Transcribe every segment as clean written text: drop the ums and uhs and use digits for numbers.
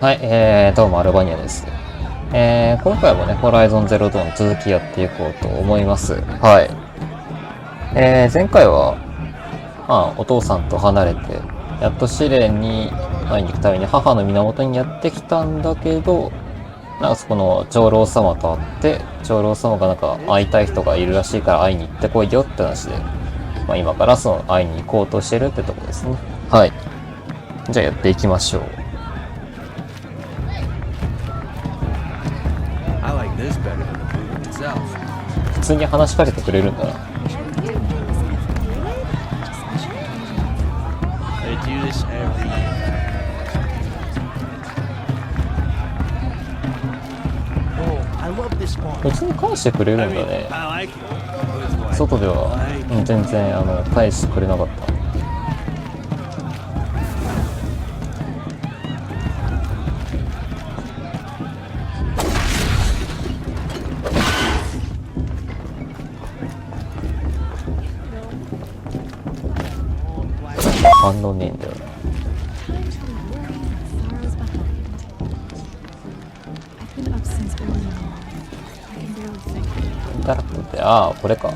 はい、どうもアルバニアです。今回もね、ホライゾンゼロドーン続きやっていこうと思います。はい。前回は、お父さんと離れて、やっと試練に会いに行くために母の源にやってきたんだけど、なんかそこの長老様と会って、長老様がなんか会いたい人がいるらしいから会いに行ってこいよって話で、今からその会いに行こうとしてるってとこですね。はい。じゃあやっていきましょう。普通に話しかけてくれるんだな。普通に返してくれるんだね。外では、全然返してくれなかった。反応ねえんだよな。インタラクトって、これか。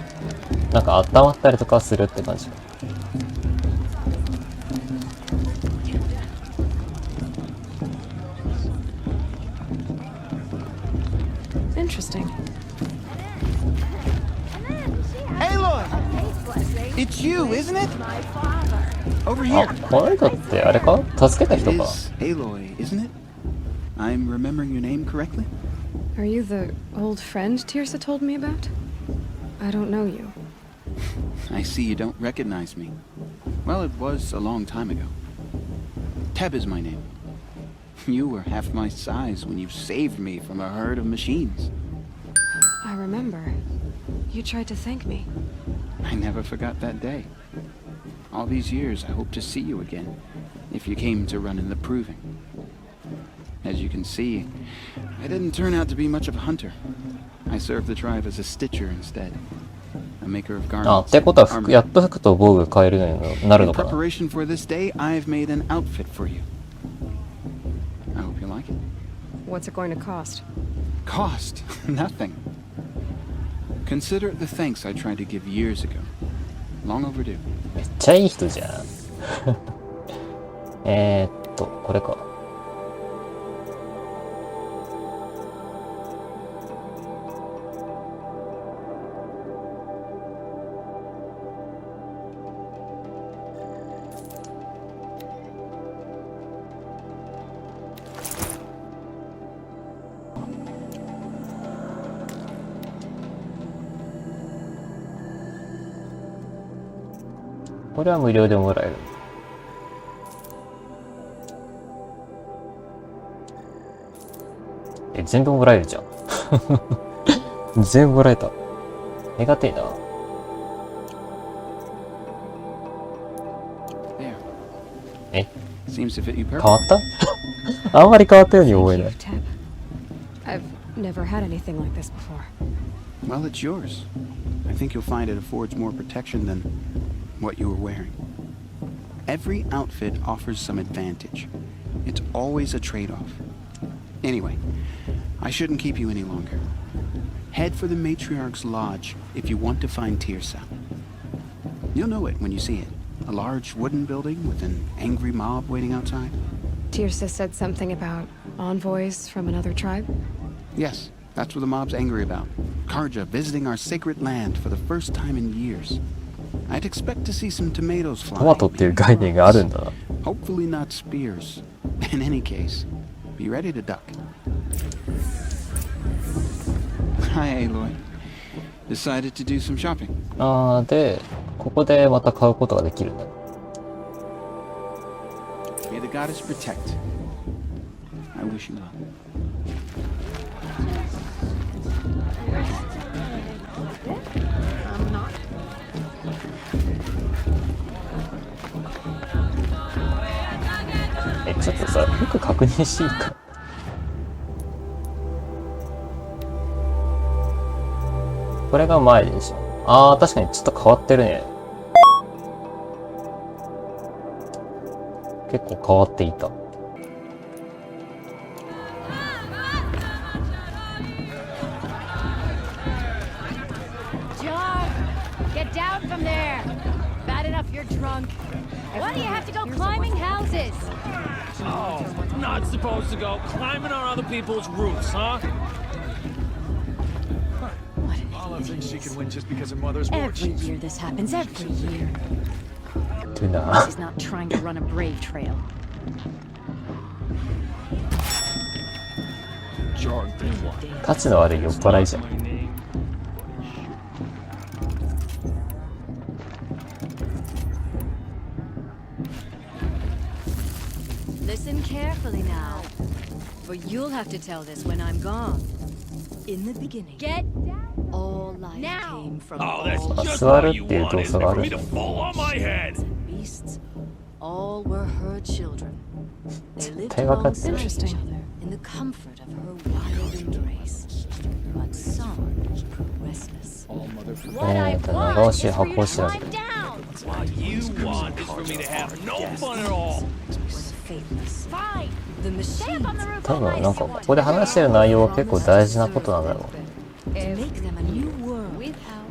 なんか温まったりとかするって感じか。Interesting. Aloy! It's you, isn't it? Over here. この人ってあれか？助けた人か。Aloy, isn't it? I'm remembering your name correctly? Are you the old friend Tirsa told me about? I don't know you. I see you don't recognize me. Well, it was a long time ago. Teb is my name. You were half my size when you saved me from a herd of machines. I remember. You tried to thank me. I never forgot that day. All these years, I hope to see you again, if you came to run in the proving. As you can see, I didn't turn out to be much of a hunter. I served the tribe as a stitcher instead. A maker of garments. ってことはやっと服と防具変えるようになるのかな。 In preparation for this day, I've made an outfit for you. I hope you like it. What's it going to cost? Cost? Nothing. Consider it the thanks I tried to give years ago. Long overdue. めっちゃいい人じゃん。これか。これは無料でもらえる。全部もらえるじゃん。全部もらえた。目がてえな。え？変わった？あんまり変わったように思えない。I've never had anything like this before. Well, it's yours. I think you'll find it affords more protection than what you were wearing. Every outfit offers some advantage. It's always a trade-off. Anyway, I shouldn't keep you any longer. Head for the Matriarch's Lodge if you want to find Tirsa. You'll know it when you see it. A large wooden building with an angry mob waiting outside. Tirsa said something about envoys from another tribe? Yes, that's what the mob's angry about. Karja visiting our sacred land for the first time in years. I'd expect to see some tomatoes flying. トマトっていう概念があるんだな。Hopefully not spears. In any case, be ready to duck. Hi, Aloy. Decided to do some shopping. で、ここでまた買うことができるんだ。May the goddess protect. I wish you well. ちょっとさ、服確認していいか。これが前でしょ。確かにちょっと変わってるね。結構変わっていた。drunk. Why do you have to go climbing houses? Oh, not supposed to go climbing on other people's roofs, huh? What an Paula idiot thinks he she is. can win just because her mother's war Every chief. year this happens, every year. っていうな。 He's not trying to run a brave trail. Jordan. タチの悪い酔っ払いじゃん。 Listen carefully now, for you'll have to tell this when I'm gone. In the beginning, all life came from Oh, that's all just Swaru what youっていう動 wanted 作があ for る me to fall on my head. and beasts. All were her children. They lived 対話かって alongside る。 each other in the comfort of her wild embrace. But some grew restless. All mother for 長押し発砲しな What you want is for me to have no fun at all. Was faithless. The machines 多分なんかここで話してる内容は結構大事なことなんだろう。 to make them a new world,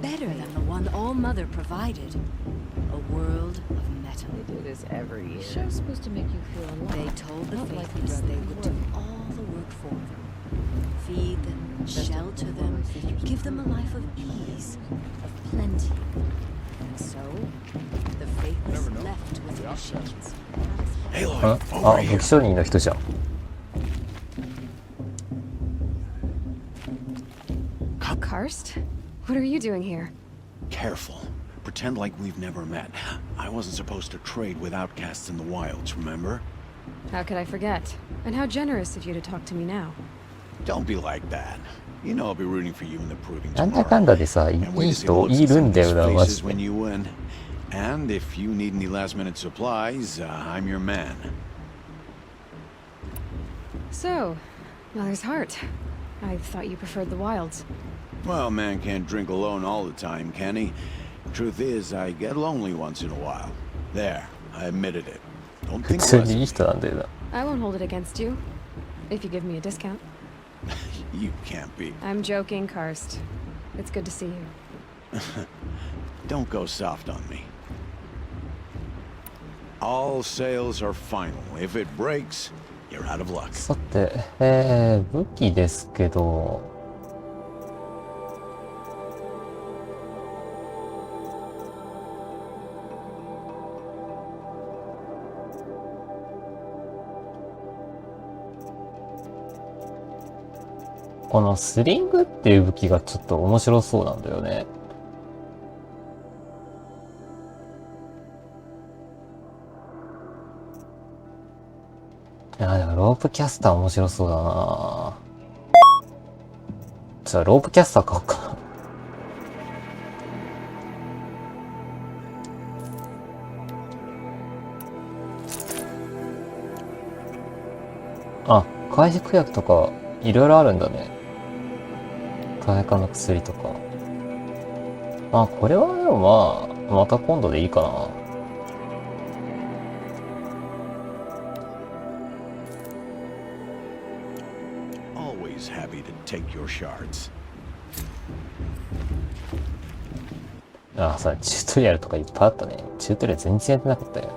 better than the one All Mother provided. A world of metal. They do this every year. Show's supposed to make you feel alive. They told the Not like faithless you'd they rather would do work. all the work for them. Feed them, shelter them, give them a life of ease, of plenty. And so, the faithless left with the machines. あ、あ、武器商人の人じゃん。 Karst? What are you doing here? Careful. Pretend like we've never met. I wasn't supposed to trade with outcasts in the wilds, remember? How could I forget? And how generous of you to talk to me now. Don't be like that. You know I'll be rooting for you in the proving なんだかん tomorrow. だでさ、い And い wait to see 人 the looks い of る some ん of だ these よな、マ faces ジで。 when you win. And if you need any last-minute supplies, I'm your man. So, Mother's Heart. I thought you preferred the wilds. Well, man can't drink alone all the time, can he? Truth is, I get lonely once in a while. There, I admitted it. Don't 普 think 通 less にいい of 人なんだよな。 I won't hold it against you. If you give me a discount. you can't be. I'm joking, Karst. It's good to see you. Don't go soft on me. All sales are final. If it breaks, you're out of luck. さて、武器ですけど、このスリングっていう武器がちょっと面白そうなんだよね。いや、でもロープキャスター面白そうだな。じゃあロープキャスター買おうかな。あ、回復薬とかいろいろあるんだね。耐えかの薬とか。あ、これはでもまあ、また今度でいいかな。Always happy to take your shards. あ、さ、チュートリアルとかいっぱいあったね。チュートリアル全然やってなかったよ。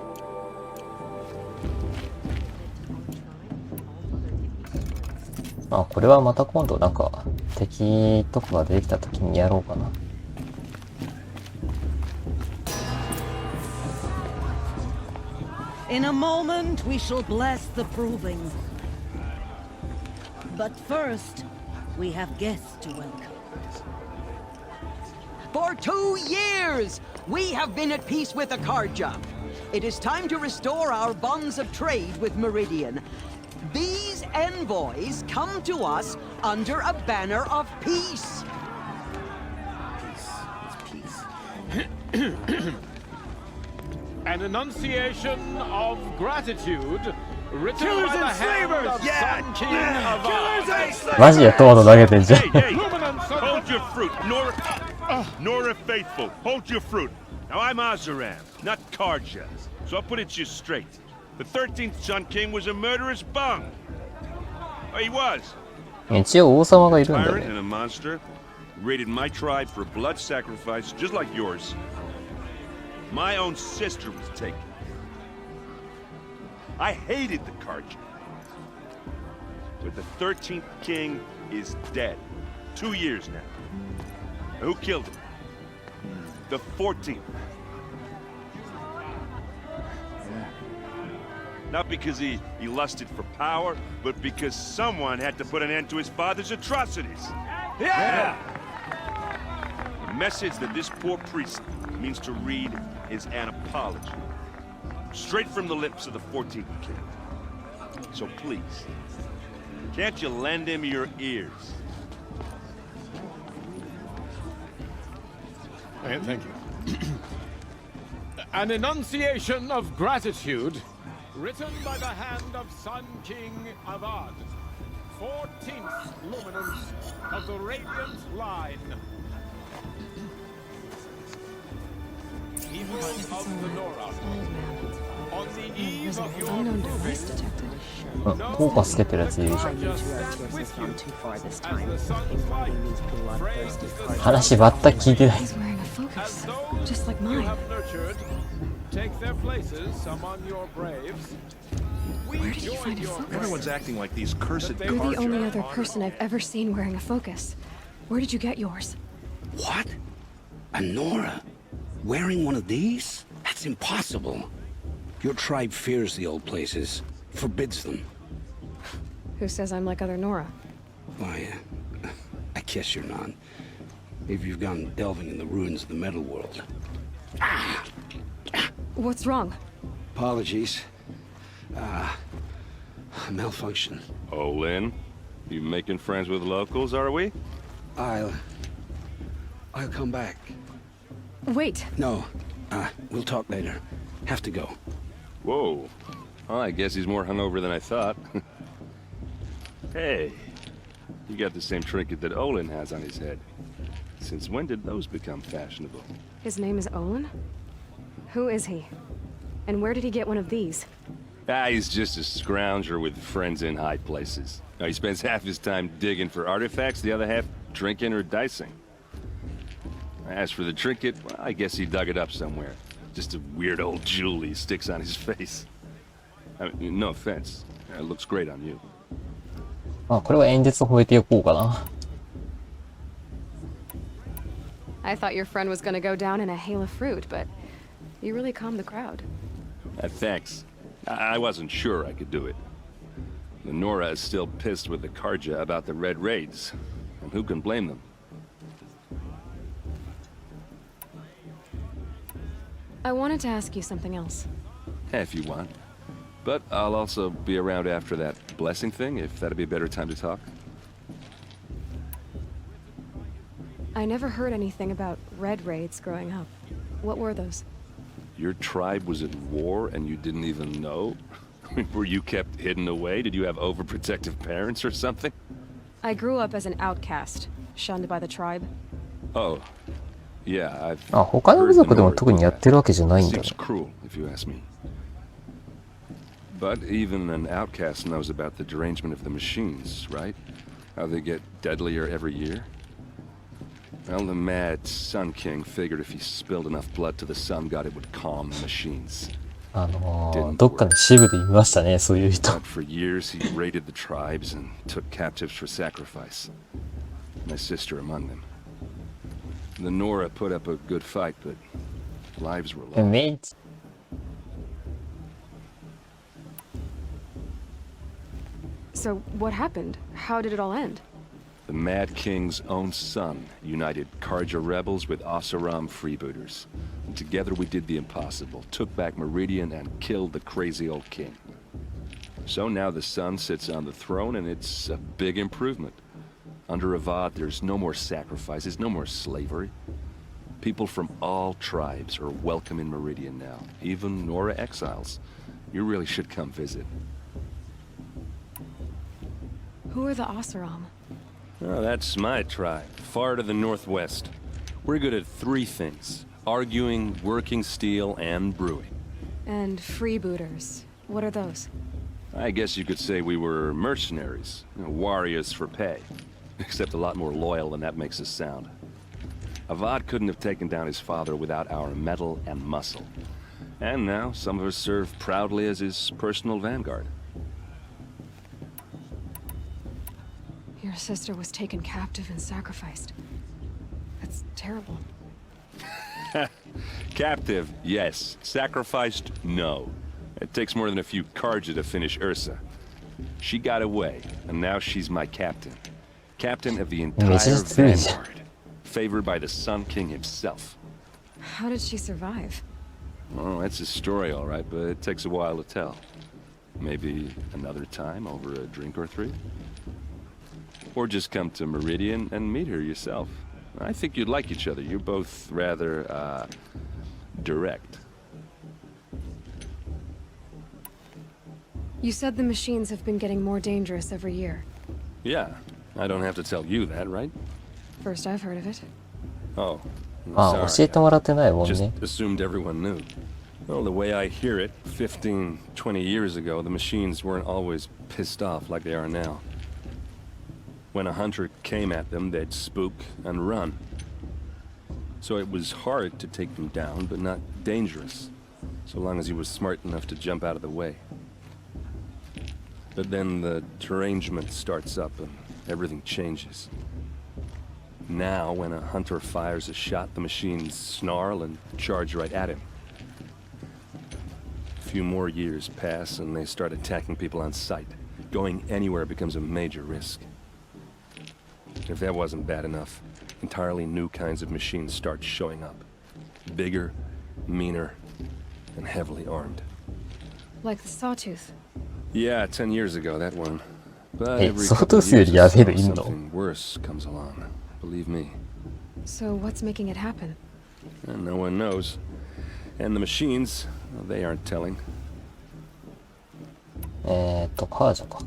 あ、これはまた今度なんか敵とかが出てきた時にやろうかな。In a moment, we shall bless the proving. But first, we have guests to welcome. For 2 years, we have been at peace with Akarja. It is time to restore our bonds of trade with Meridian. These envoys come to us under a banner of peace. An enunciation of gratitude written Killers by the and hand slavers! of Sun King of Killers and Oz. slavers! マジでトマト投げてんじゃん。 Hey, hold your fruit, Nora Faithful. Hold your fruit. Now I'm Ozaram, not Karja, so I'll put it just straight. The 13th Sun King was a murderous bung. Oh, he was. 一応王様がいるんだ Tyrant ね。 and a monster. Raided my tribe for blood sacrifice, just like yours. My own sister was taken. I hated the Carja. But the 13th king is dead. 2 years now. Who killed him? The 14th. Not because he lusted for power, but because someone had to put an end to his father's atrocities. Yeah! The message that this poor priest means to read is an apology. Straight from the lips of the 14th king. So please, can't you lend him your ears? Thank you. An enunciation of gratitude written by the hand of Sun King Avad, 14th luminance of the Radiant Line. People of the Nora, on the eve of your Unknown proving, device detected. あ、効果つけてるやついるじゃん。 just stand with you as the sun's light frames the sun 話全く聞いてない。 He's wearing a focus, those just like you mine. have nurtured take their places among your braves. We Where did you join find a your focus? Everyone's acting like these cursed You're You're the only Carja other are- person I've ever seen wearing a focus. Where did you get yours? What? A Nora? Wearing one of these? That's impossible. Your tribe fears the old places, forbids them. Who says I'm like other Nora? Why, I guess you're not. If you've gone delving in the ruins of the metal world. What's wrong? Apologies. Malfunction. Oh, Lynn, you making friends with locals, are we? I'll come back. Wait. No, we'll talk later. Have to go. Whoa. Well, I guess he's more hungover than I thought. Hey, you got the same trinket that Olin has on his head. Since when did those become fashionable? His name is Olin? Who is he? And where did he get one of these? He's just a scrounger with friends in high places. Now, he spends half his time digging for artifacts, the other half drinking or dicing. As for the trinket, well, I guess he dug it up somewhere. Just a weird old jewel he sticks on his face. I mean, no offense. It looks great on you. まあ、これは演説を超えていこうかな。 I thought your friend was gonna go down in a hail of fruit, but you really calmed the crowd. Thanks. I wasn't sure I could do it. The Nora is still pissed with the Carja about the Red Raids. And who can blame them? I wanted to ask you something else. If you want. But I'll also be around after that blessing thing, if that'd be a better time to talk. I never heard anything about red raids growing up. What were those? Your tribe was at war and you didn't even know? Were you kept hidden away? Did you have overprotective parents or something? I grew up as an outcast, shunned by the tribe. Oh. Yeah, I've あ、他の部 heard the 族でも Nora 特にやってるわけじゃないんだね Seems。cruel, if you ask me. But even an outcast knows about the derangement of the machines, right? How they get deadlier every year? Well, the mad Sun King figured if he spilled enough blood to the Sun God, it would calm the machines. どっかの支部で見ましたね、そういう人。 But for years, he raided the tribes and took captives for sacrifice. My sister among them. The Nora put up a good fight, but lives were lost. メイ So, what happened? How did it all end? The Mad King's own son united Carja rebels with Oseram freebooters. And together we did the impossible, took back Meridian and killed the crazy old king. So now the son sits on the throne and it's a big improvement. Under Avad, there's no more sacrifices, no more slavery. People from all tribes are welcome in Meridian now, even Nora exiles. You really should come visit. Who are the Oseram? Oh, that's my tribe, far to the northwest. We're good at three things: arguing, working steel, and brewing. And freebooters. What are those? I guess you could say we were mercenaries, warriors for pay. Except a lot more loyal than that makes us sound. Avad couldn't have taken down his father without our metal and muscle. And now some of us serve proudly as his personal vanguard. Your sister was taken captive and sacrificed. That's terrible. Captive, yes. Sacrificed, no. It takes more than a few Karja to finish Ursa. She got away, and now she's my captain. Captain of the entire vanguard. Favored by the Sun King himself. How did she survive? Oh, that's a story, all right, but it takes a while to tell. Maybe another time over a drink or three? Or just come to Meridian and meet her yourself. I think you'd like each other. You're both rather, direct. You said the machines have been getting more dangerous every year. Yeah, I don't have to tell you that, right? First I've heard of it. Oh, ああ、教えてもらってないもん just ね。 assumed everyone knew. Well, the way I hear it, 15, 20 years ago, the machines weren't always pissed off like they are now. When a hunter came at them, they'd spook and run. So it was hard to take them down, but not dangerous, so long as he was smart enough to jump out of the way. But then the derangement starts up and everything changes. Now, when a hunter fires a shot, the machines snarl and charge right at him. A few more years pass and they start attacking people on sight. Going anywhere becomes a major risk. If that wasn't bad enough, entirely new kinds of machines start showing up. Bigger, meaner, and heavily armed. Like the Sawtooth. Yeah, 10 years ago, that one. But え、 every 相 couple 当 of 数よ years り or やべえの so, いんの something worse comes along. Believe me. So what's making it happen? And no one knows. And the machines, well, they aren't telling. カージャか。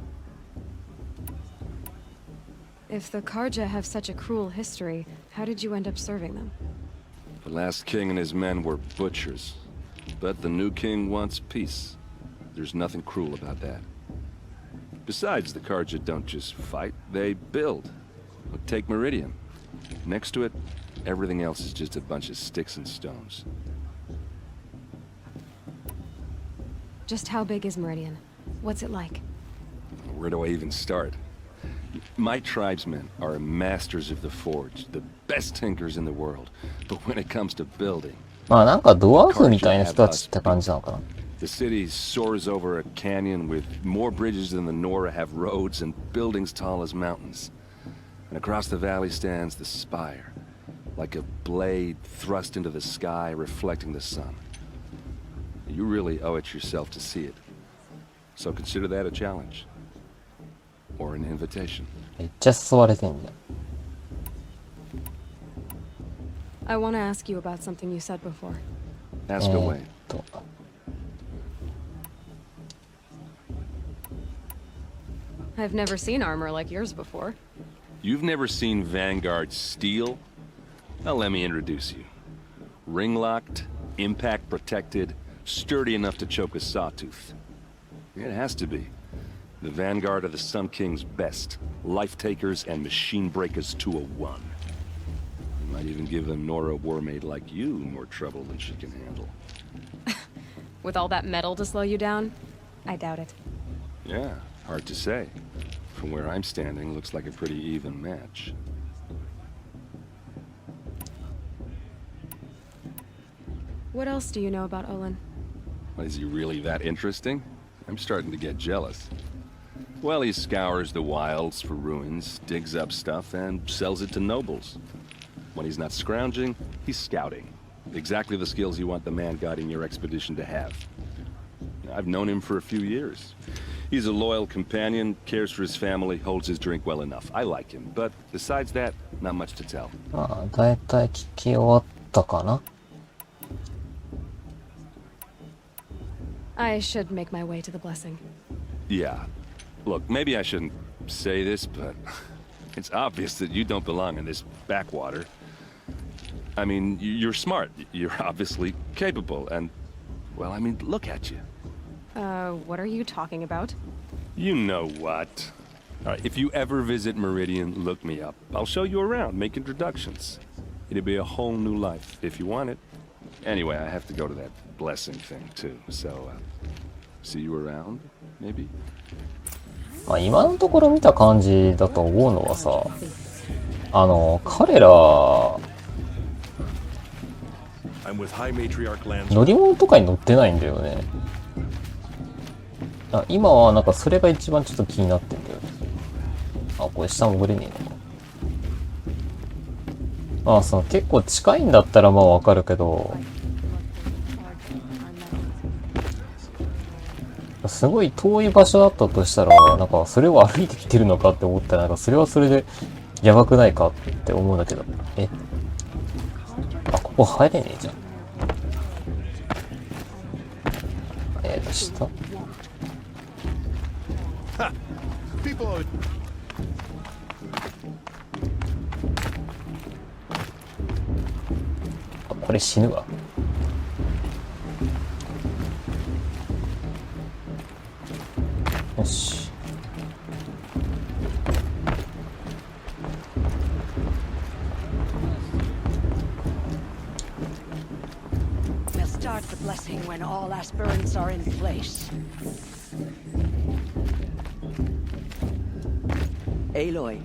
If the Karja have such a cruel history, how did you end up serving them? The last king and his men were butchers. But the new king wants peace. There's nothing cruel about that. Besides, the Karja don't just fight, they build. Take Meridian. Next to it, everything else is just a bunch of sticks and stones. Just how big is Meridian? What's it like? Where do I even start? My tribesmen are masters of the forge, the best tinkers in the world. But when it comes to building, まあなんかドワーフみたいな人たちって感じなのかな。 the city soars over a canyon with more bridges than the Nora have roads and buildings tall as mountains. And across the valley stands the spire, like a blade thrust into the sky reflecting the sun. You really owe it yourself to see it. So consider that a challenge. Or an invitation. めっちゃ誘われてんだよ。 I want to ask you about something you said before. Ask away. I've never seen armor like yours before. You've never seen Vanguard steel? Well, let me introduce you. Ring-locked, impact-protected, sturdy enough to choke a sawtooth. It has to be. The Vanguard of the Sun King's best. Life-takers and machine-breakers to a one. You might even give a Nora warmaid like you more trouble than she can handle. With all that metal to slow you down? I doubt it. Yeah, hard to say. From where I'm standing, looks like a pretty even match. What else do you know about Olin? Is he really that interesting? I'm starting to get jealous. Well, he scours the wilds for ruins, digs up stuff, and sells it to nobles. When he's not scrounging, he's scouting. Exactly the skills you want the man guiding your expedition to have. I've known him for a few years. He's a loyal companion, cares for his family, holds his drink well enough. I like him, but besides that, not much to tell. まあ、だいたい聞き終わったかな。 I should make my way to the blessing. Yeah. Look, maybe I shouldn't say this, but it's obvious that you don't belong in this backwater. I mean, you're smart. You're obviously capable, and, well, I mean, look at you. What are you talking about? You know what. All right, if you ever visit Meridian, look me up. I'll show you around, make introductions. It'd be a whole new life if you want it. Anyway, I have to go to that blessing thing too, so see you around, maybe? まあ今のところ見た感じだと思うのはさ、彼ら、乗り物とかに乗ってないんだよね。今はなんかそれが一番ちょっと気になってんだよね。これ下潜れねえのか。その結構近いんだったらまあわかるけど、すごい遠い場所だったとしたら、なんかそれを歩いてきてるのかって思ったら、なんかそれはそれでやばくないかって思うんだけど。ここ入れねえじゃん。下？これ死ぬわ。よし。We'll start the blessing when all aspirants are in place. Aloy,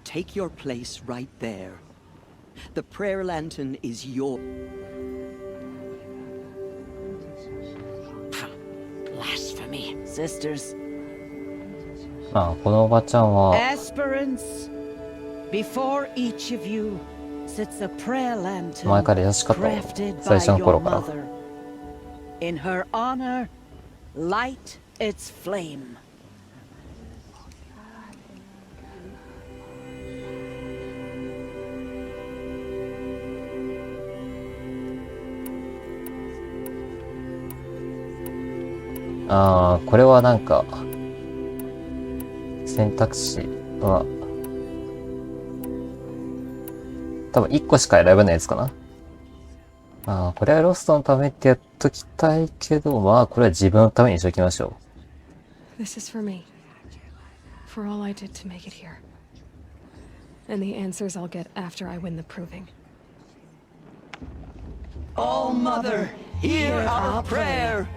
take your place right there. The prayer lantern is your... Blasphemy. Sisters. このおばちゃんは Aspirants, before each of you sits a prayer lantern 前から優しかったわ。 crafted 最 by 初の your 頃から。 mother. In her honor, light its flame. .これはなんか選択肢は多分1個しか選べないやつかな。これはロストのためってやっときたいけど、これは自分のためにしときましょう。This is for me. For all I did to make it here. And the answers I'll get after I win the proving. All Mother, hear our prayer.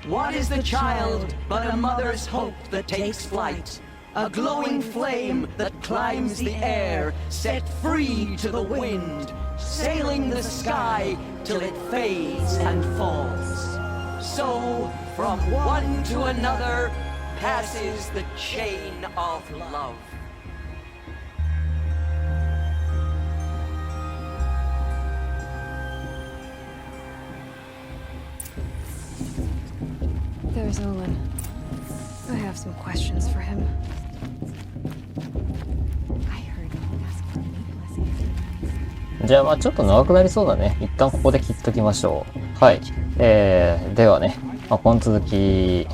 What is the child but a mother's hope that takes flight? A glowing flame that climbs the air, set free to the wind, sailing the sky till it fades and falls. So, from one to another, passes the chain of love. There's Olin. I have some questions for him. I heard you ask for me blessing. じゃあちょっと長くなりそうだね。一旦ここで切っときましょう。はい。ではね、この続き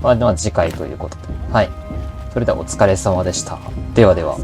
は、次回ということで。はい。それではお疲れ様でした。ではでは。